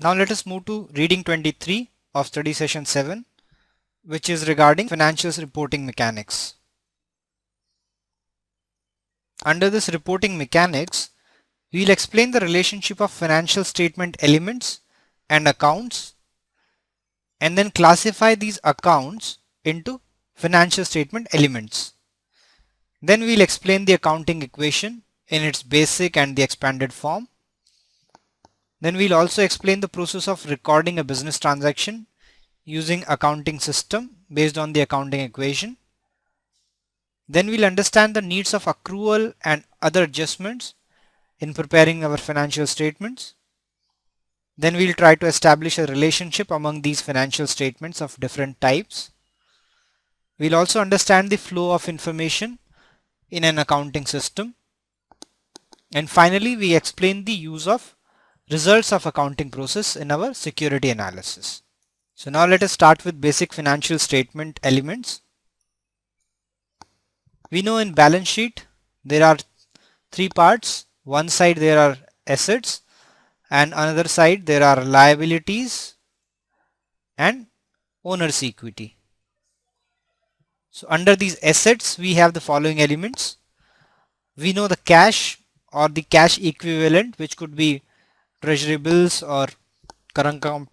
Now let us move to reading 23 of study session 7, which is regarding financials reporting mechanics. Under this reporting mechanics, we will explain the relationship of financial statement elements and accounts, and then classify these accounts into financial statement elements. Then we will explain the accounting equation in its basic and the expanded form. Then we'll also explain the process of recording a business transaction using accounting system based on the accounting equation. Then we'll understand the needs of accrual and other adjustments in preparing our financial statements. Then we'll try to establish a relationship among these financial statements of different types. We'll also understand the flow of information in an accounting system. And finally, we explain the use of results of accounting process in our security analysis. So now let us start with basic financial statement elements. We know in balance sheet there are three parts. One side there are assets and another side there are liabilities and owner's equity. So under these assets we have the following elements. We know the cash or the cash equivalent, which could be treasury bills or current account.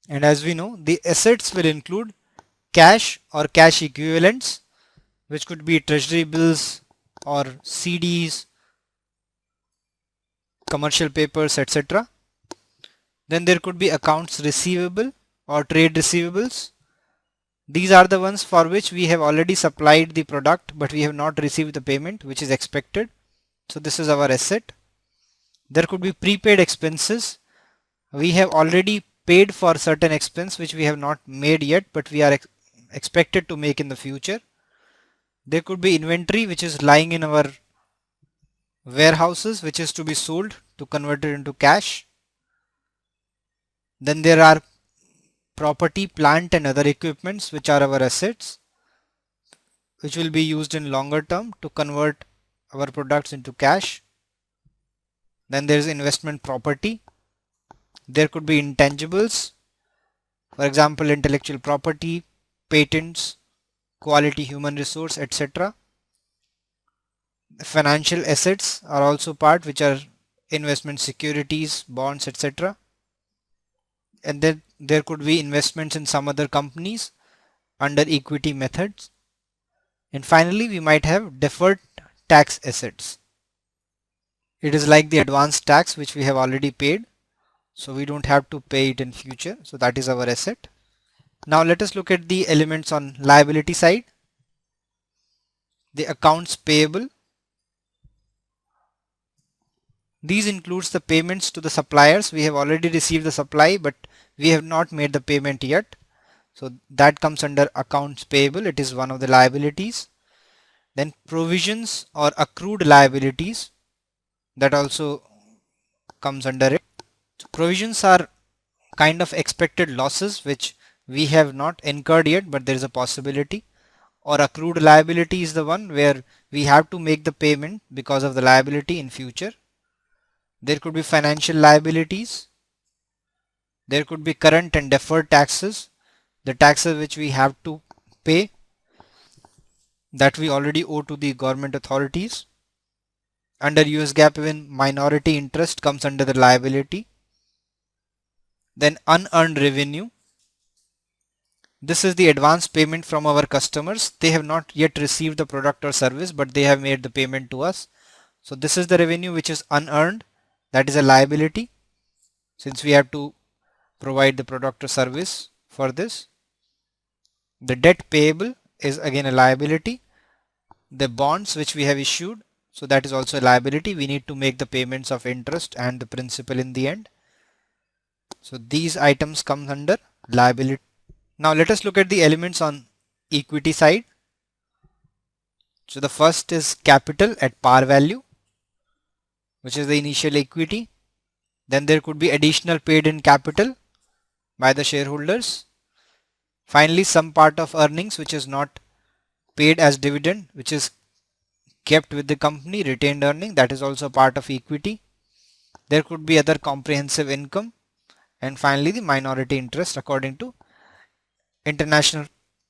And as we know, the assets will include cash or cash equivalents, which could be treasury bills or CDs, commercial papers, etc. Then there could be accounts receivable or trade receivables. These are the ones for which we have already supplied the product but we have not received the payment which is expected. So this is our asset. There could be prepaid expenses. We have already paid for certain expense which we have not made yet but we are expected to make in the future. There could be inventory which is lying in our warehouses which is to be sold to convert it into cash. Then there are property, plant and other equipments which are our assets which will be used in longer term to convert our products into cash. Then there is investment property. There could be intangibles, for example intellectual property, patents, quality human resource, etc. Financial assets are also part, which are investment securities, bonds, etc. And then there could be investments in some other companies under equity methods. And finally we might have deferred tax assets. It is like the advanced tax which we have already paid, so we don't have to pay it in future. So that is our asset. Now let us look at the elements on liability side. The accounts payable. These includes the payments to the suppliers. We have already received the supply but we have not made the payment yet. So that comes under accounts payable. It is one of the liabilities. Then provisions or accrued liabilities, that also comes under it. So provisions are kind of expected losses which we have not incurred yet but there is a possibility. Or accrued liability is the one where we have to make the payment because of the liability in future. There could be financial liabilities. There could be current and deferred taxes, the taxes which we have to pay that we already owe to the government authorities. Under US GAAP even minority interest comes under the liability. Then unearned revenue. This is the advance payment from our customers. They have not yet received the product or service but they have made the payment to us. So this is the revenue which is unearned. That is a liability since we have to provide the product or service for this. The debt payable is again a liability. The bonds which we have issued, so that is also a liability. We need to make the payments of interest and the principal in the end. So these items come under liability. Now let us look at the elements on equity side. So the first is capital at par value, which is the initial equity. Then there could be additional paid in capital by the shareholders. Finally, some part of earnings which is not paid as dividend, which is kept with the company, retained earning, that is also part of equity. There could be other comprehensive income, and finally the minority interest according to international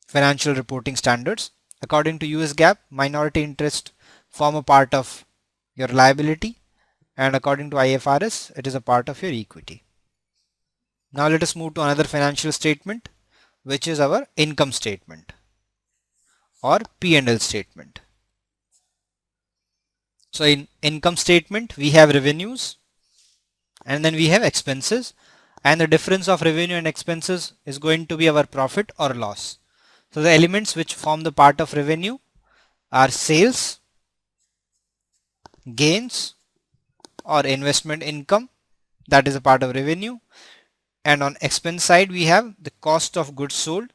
financial reporting standards. According to US GAAP, minority interest form a part of your liability, and according to IFRS, it is a part of your equity. Now let us move to another financial statement, which is our income statement or P&L statement. So in income statement, we have revenues and then we have expenses, and the difference of revenue and expenses is going to be our profit or loss. So the elements which form the part of revenue are sales, gains or investment income, that is a part of revenue. And on expense side, we have the cost of goods sold.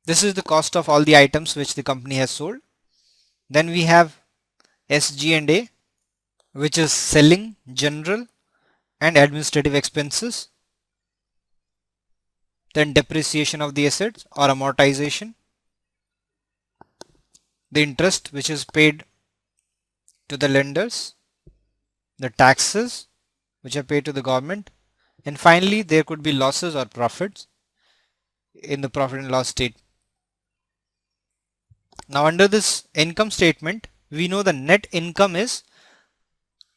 This is the cost of all the items which the company has sold. Then we have SG&A, which is selling, general and administrative expenses. Then depreciation of the assets or amortization. The interest which is paid to the lenders. The taxes which are paid to the government. And finally, there could be losses or profits in the profit and loss statement. Now under this income statement, we know the net income is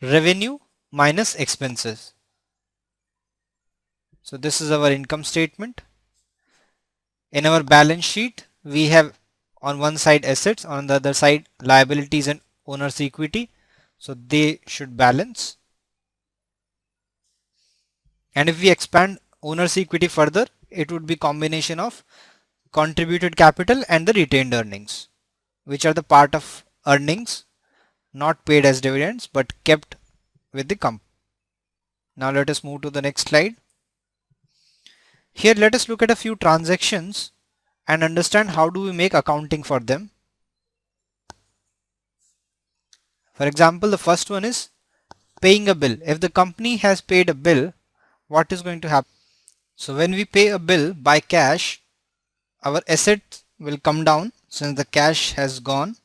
revenue minus expenses. So this is our income statement. In our balance sheet, we have on one side assets, on the other side liabilities and owner's equity. So they should balance. And if we expand owner's equity further, it would be combination of contributed capital and the retained earnings, which are the part of earnings not paid as dividends but kept with the company. Now let us move to the next slide. Here let us look at a few transactions and understand how do we make accounting for them. For example, the first one is paying a bill. If the company has paid a bill, what is going to happen? So when we pay a bill by cash, our asset will come down since the cash has gone.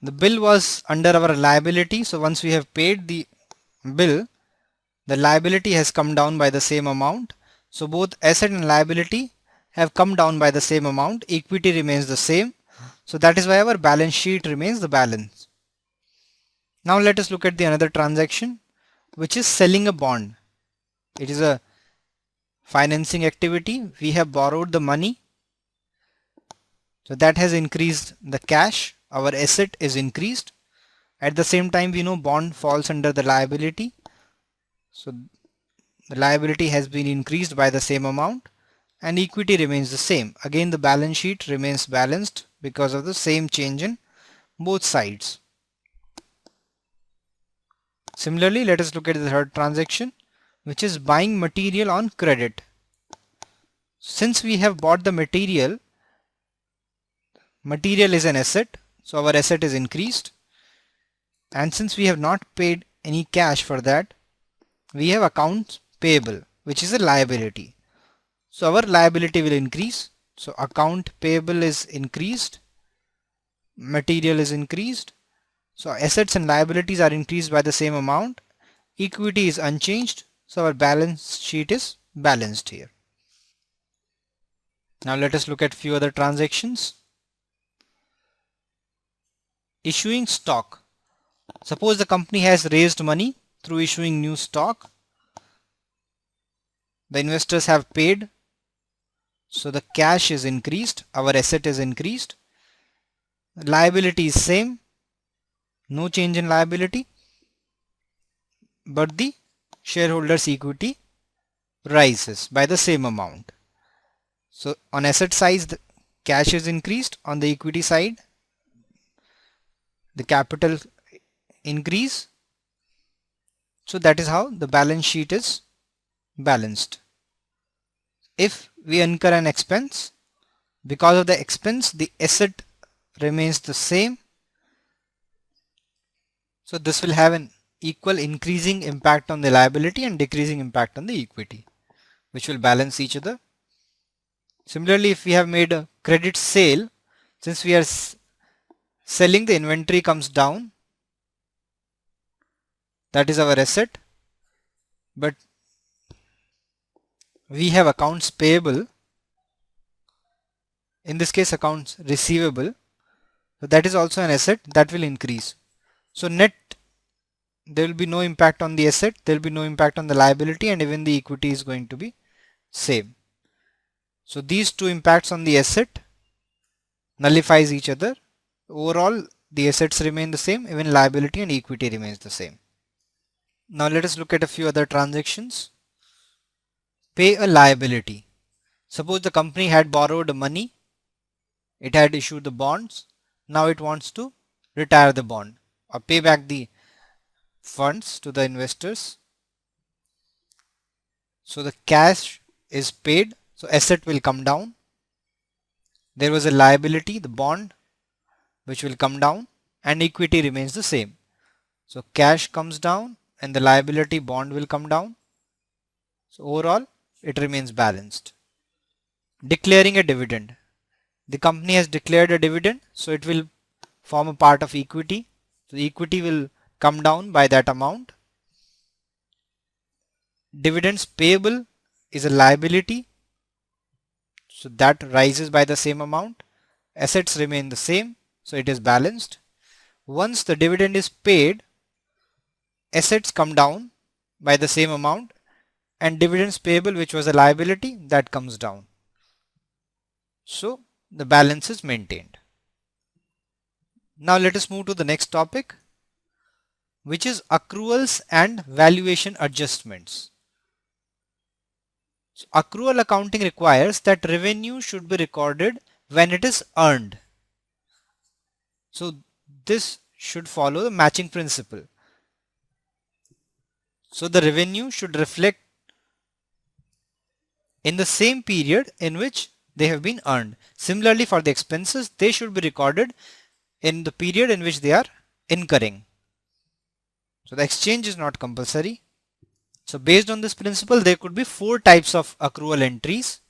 The bill was under our liability, so once we have paid the bill, the liability has come down by the same amount. So both asset and liability have come down by the same amount. Equity remains the same. So that is why our balance sheet remains the balance. Now let us look at the another transaction, which is selling a bond. It is a financing activity. We have borrowed the money. So that has increased the cash. Our asset is increased. At the same time, we know bond falls under the liability. So the liability has been increased by the same amount and equity remains the same. Again, the balance sheet remains balanced because of the same change in both sides. Similarly, let us look at the third transaction, which is buying material on credit. Since we have bought the material is an asset, so our asset is increased. And since we have not paid any cash for that, we have accounts payable, which is a liability. So our liability will increase. So account payable is increased, material is increased. So assets and liabilities are increased by the same amount. Equity is unchanged. So our balance sheet is balanced here. Now let us look at few other transactions. Issuing stock. Suppose the company has raised money through issuing new stock. The investors have paid. So the cash is increased. Our asset is increased. Liability is same. No change in liability. But the shareholders' equity rises by the same amount. So on asset side, the cash is increased. On the equity side, the capital increase. So that is how the balance sheet is balanced. If we incur an expense, because of the expense, the asset remains the same. So this will have an equal increasing impact on the liability and decreasing impact on the equity, which will balance each other. Similarly, if we have made a credit sale, since we are selling, the inventory comes down. that is our asset, but we have accounts payable, in this case accounts receivable, so that is also an asset that will increase. So net, there will be no impact on the asset, there will be no impact on the liability, and even the equity is going to be same. So these two impacts on the asset nullifies each other. Overall the assets remain the same, even liability and equity remains the same. Now let us look at a few other transactions. Pay a liability. Suppose the company had borrowed money, it had issued the bonds, now it wants to retire the bond or pay back the funds to the investors. So the cash is paid, so asset will come down. There was a liability, the bond, which will come down, and equity remains the same. So cash comes down and the liability bond will come down. So overall it remains balanced. Declaring a dividend. The company has declared a dividend, so it will form a part of equity. So the equity will come down by that amount. Dividends payable is a liability, so that rises by the same amount. Assets remain the same, so it is balanced. Once the dividend is paid, assets come down by the same amount, and dividends payable, which was a liability, that comes down. So the balance is maintained. Now let us move to the next topic, which is accruals and valuation adjustments. So accrual accounting requires that revenue should be recorded when it is earned. So this should follow the matching principle. So the revenue should reflect in the same period in which they have been earned. Similarly, for the expenses, they should be recorded in the period in which they are incurring. So the exchange is not compulsory. So based on this principle, there could be 4 types of accrual entries.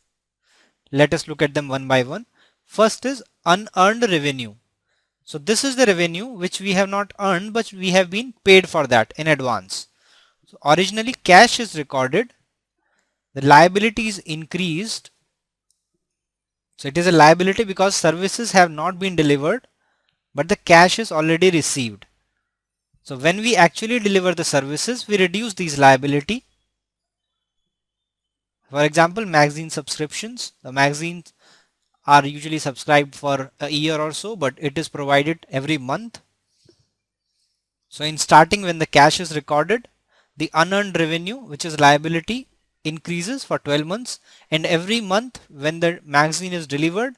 Let us look at them one by one. First is unearned revenue. So this is the revenue which we have not earned, but we have been paid for that in advance. So originally cash is recorded, the liability is increased. So it is a liability because services have not been delivered, but the cash is already received. So when we actually deliver the services, we reduce these liability. For example, magazine subscriptions. The magazines are usually subscribed for a year or so, but it is provided every month. So in starting, when the cash is recorded, the unearned revenue, which is liability, increases for 12 months, and every month when the magazine is delivered,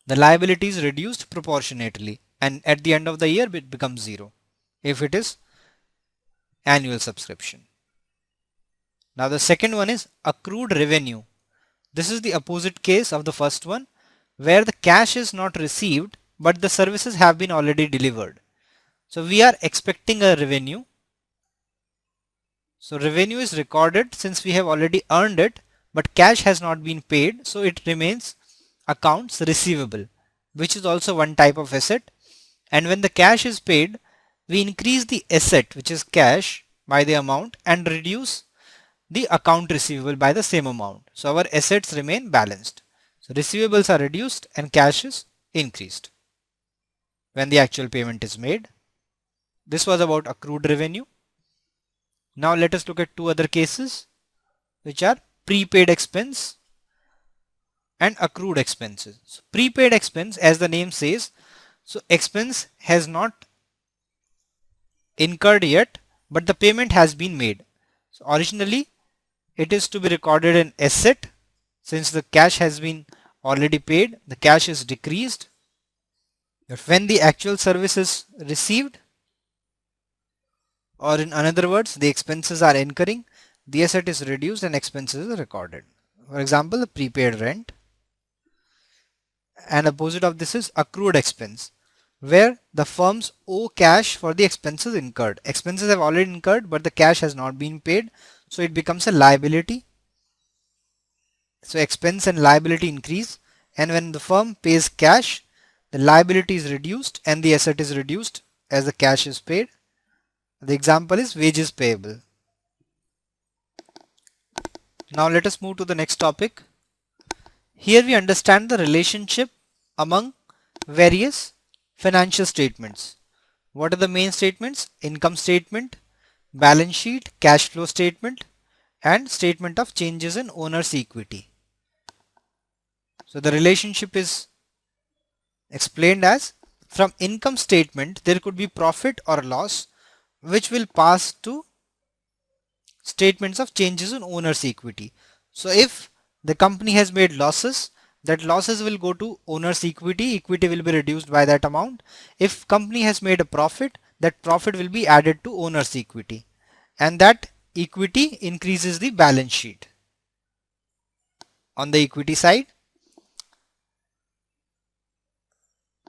the liability is reduced proportionately, and at the end of the year it becomes 0 if it is annual subscription. Now the second one is accrued revenue. This is the opposite case of the first one, where the cash is not received but the services have been already delivered. So we are expecting a revenue. So revenue is recorded since we have already earned it, but cash has not been paid, so it remains accounts receivable, which is also one type of asset. And when the cash is paid, we increase the asset, which is cash, by the amount and reduce the account receivable by the same amount. So our assets remain balanced. So receivables are reduced and cash is increased when the actual payment is made. This was about accrued revenue. Now let us look at 2 other cases, which are prepaid expense and accrued expenses. So prepaid expense, as the name says, so expense has not incurred yet, but the payment has been made. So originally it is to be recorded an asset. Since the cash has been already paid, the cash is decreased. But when the actual service is received, or in other words, the expenses are incurring, the asset is reduced and expenses are recorded. For example, the prepaid rent. And opposite of this is accrued expense, where the firms owe cash for the expenses incurred. Expenses have already incurred, but the cash has not been paid, so it becomes a liability. So expense and liability increase, and when the firm pays cash, the liability is reduced and the asset is reduced as the cash is paid. The example is wages payable. Now let us move to the next topic. Here we understand the relationship among various financial statements. What are the main statements? Income statement, balance sheet, cash flow statement, and statement of changes in owner's equity. So the relationship is explained as, from income statement there could be profit or loss which will pass to statements of changes in owner's equity. So if the company has made losses, that losses will go to owner's equity, equity will be reduced by that amount. If company has made a profit, that profit will be added to owner's equity, and that equity increases the balance sheet. On the equity side,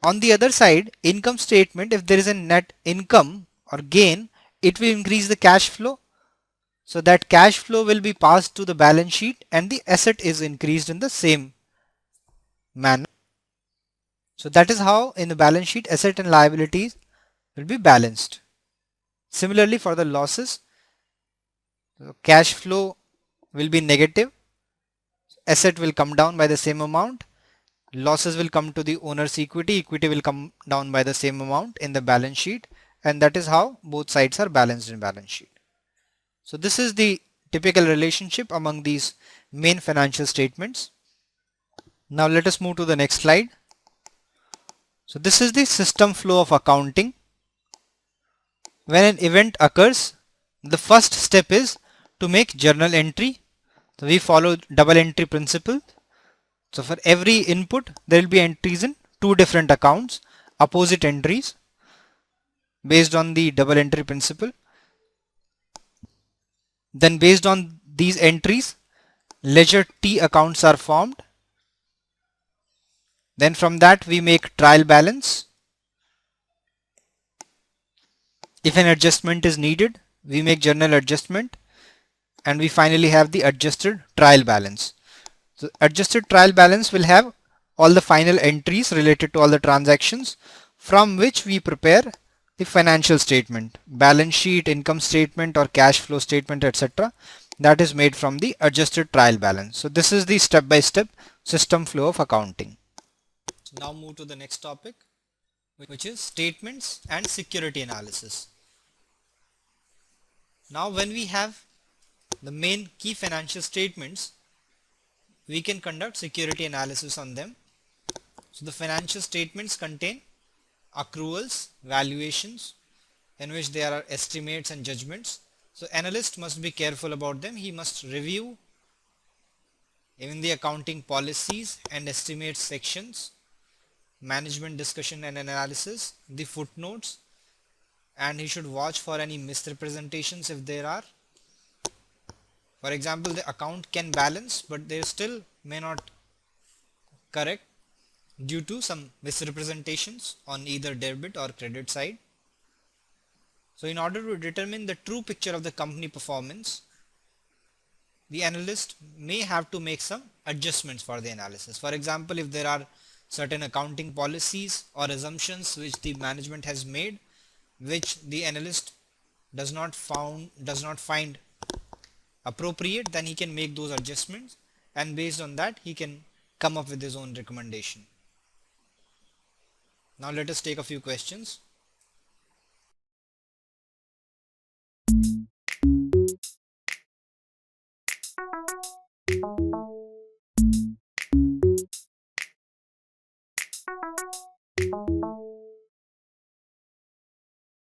on the other side, income statement, if there is a net income or gain, it will increase the cash flow. So that cash flow will be passed to the balance sheet and the asset is increased in the same manner. So that is how in the balance sheet asset and liabilities will be balanced. Similarly for the losses, cash flow will be negative, asset will come down by the same amount, losses will come to the owner's equity, equity will come down by the same amount in the balance sheet, and that is how both sides are balanced in balance sheet. So this is the typical relationship among these main financial statements. Now let us move to the next slide. So this is the system flow of accounting. When an event occurs, the first step is to make journal entry. So we follow double entry principle. So for every input, there will be entries in two different accounts, opposite entries based on the double entry principle. Then based on these entries, ledger T accounts are formed. Then from that we make trial balance. If an adjustment is needed, we make journal adjustment, and we finally have the adjusted trial balance. So adjusted trial balance will have all the final entries related to all the transactions, from which we prepare the financial statement, balance sheet, income statement or cash flow statement, etc. That is made from the adjusted trial balance. So this is the step-by-step system flow of accounting. So now move to the next topic, which is statements and security analysis. Now when we have the main key financial statements, we can conduct security analysis on them. So the financial statements contain accruals, valuations, in which there are estimates and judgments. So analyst must be careful about them. He must review even the accounting policies and estimates sections, management discussion and analysis, the footnotes, and he should watch for any misrepresentations if there are. For example, the account can balance, but they still may not correct due to some misrepresentations on either debit or credit side. So in order to determine the true picture of the company performance, the analyst may have to make some adjustments for the analysis. For example, if there are certain accounting policies or assumptions which the management has made, which the analyst does not find appropriate, then he can make those adjustments, and based on that he can come up with his own recommendation. Now let us take a few questions.